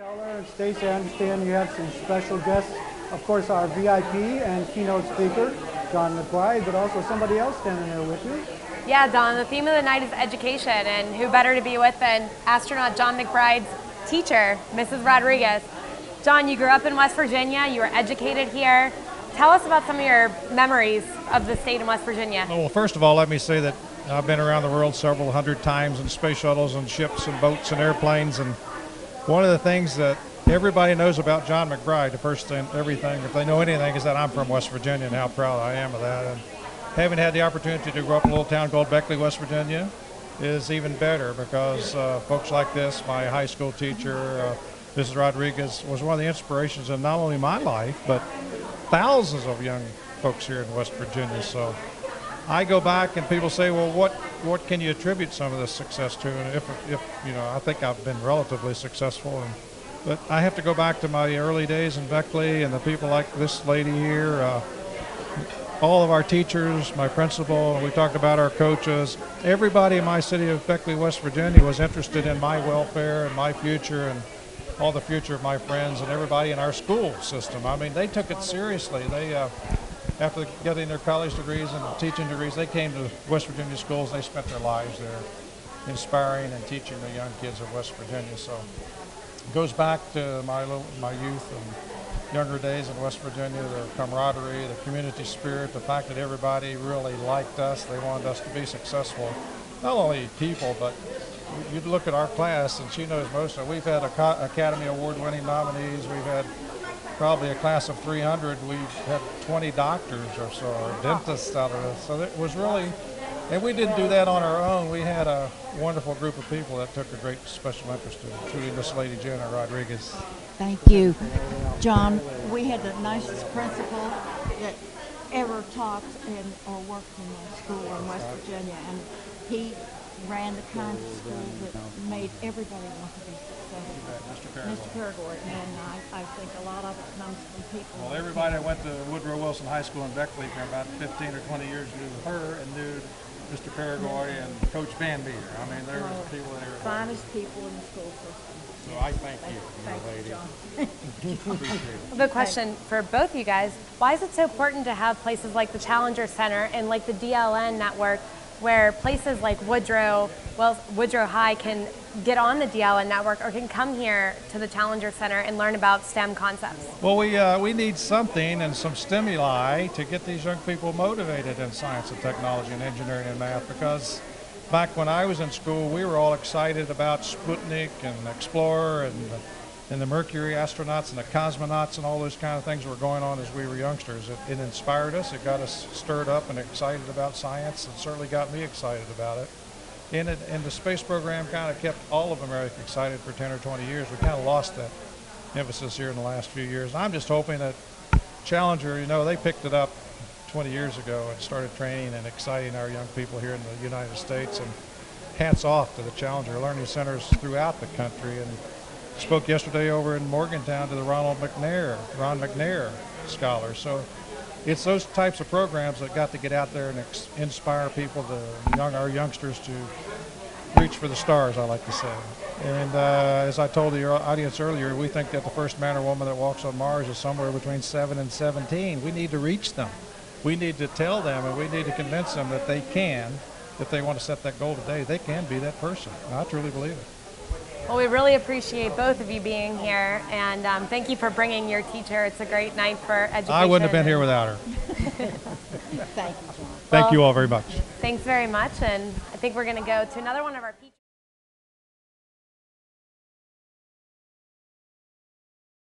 Keller and Stacy, I understand you have some special guests. Of course, our VIP and keynote speaker, Jon McBride, but also somebody else standing there with you. Yeah, Don, the theme of the night is education, and who better to be with than astronaut Jon McBride's teacher, Mrs. Rodriguez. Jon, you grew up in West Virginia, you were educated here. Tell us about some of your memories of the state in West Virginia. Well, first of all, let me say that I've been around the world several hundred times in space shuttles and ships and boats and airplanes, and one of the things that everybody knows about Jon McBride, the first thing, everything, if they know anything, is that I'm from West Virginia and how proud I am of that. And having had the opportunity to grow up in a little town called Beckley, West Virginia, is even better because folks like this, my high school teacher, Mrs. Rodriguez, was one of the inspirations in not only my life, but thousands of young folks here in West Virginia. So I go back and people say, well, what can you attribute some of this success to? And if you know, I think I've been relatively successful. But I have to go back to my early days in Beckley and the people like this lady here, all of our teachers, my principal, we talked about our coaches. Everybody in my city of Beckley, West Virginia was interested in my welfare and my future and all the future of my friends and everybody in our school system. I mean, they took it seriously. They, after getting their college degrees and teaching degrees, they came to West Virginia schools. They spent their lives there inspiring and teaching the young kids of West Virginia. So it goes back to my youth and younger days in West Virginia, the camaraderie, the community spirit, the fact that everybody really liked us. They wanted us to be successful. Not only people, but you'd look at our class, and she knows most of it. We've had Academy Award-winning nominees. We've had probably a class of 300. We've had 20 doctors or so, or dentists out of us. So it was really, and we didn't do that on our own. We had a wonderful group of people that took a great special interest in it, including Miss Lady Jenna Rodriguez. Thank you. John, we had the nicest principal that ever taught or worked in a school in West Virginia, and he ran the kind of school that made everybody want to be successful. Mr. Perigord, and I think a lot of it comes from people. Well, everybody that went to Woodrow Wilson High School in Beckley for about 15 or 20 years knew her and knew Mr. Perigord and Coach Van Meter. I mean, there were people there. Finest people in the school system. So I thank you, Thank you, John. Appreciate it. A good question for both you guys. Why is it so important to have places like the Challenger Center and like the DLN network where places like Woodrow High can get on the DLN network or can come here to the Challenger Center and learn about STEM concepts? Well, we need something and some stimuli to get these young people motivated in science and technology and engineering and math, because back when I was in school, we were all excited about Sputnik and Explorer and the Mercury astronauts and the cosmonauts and all those kind of things were going on as we were youngsters. It inspired us. It got us stirred up and excited about science. It certainly got me excited about it. And the space program kind of kept all of America excited for 10 or 20 years. We kind of lost that emphasis here in the last few years. I'm just hoping that Challenger, you know, they picked it up 20 years ago and started training and exciting our young people here in the United States. And hats off to the Challenger Learning Centers throughout the country. And spoke yesterday over in Morgantown to the Ron McNair Scholars. So it's those types of programs that got to get out there and inspire people, our youngsters, to reach for the stars, I like to say. And as I told the audience earlier, we think that the first man or woman that walks on Mars is somewhere between 7 and 17. We need to reach them. We need to tell them, and we need to convince them that they can, if they want to set that goal today, they can be that person. And I truly believe it. Well, we really appreciate both of you being here, and thank you for bringing your teacher. It's a great night for education. I wouldn't have been here without her. Thank you, John. Thank you all very much. Thanks very much, and I think we're going to go to another one of our features.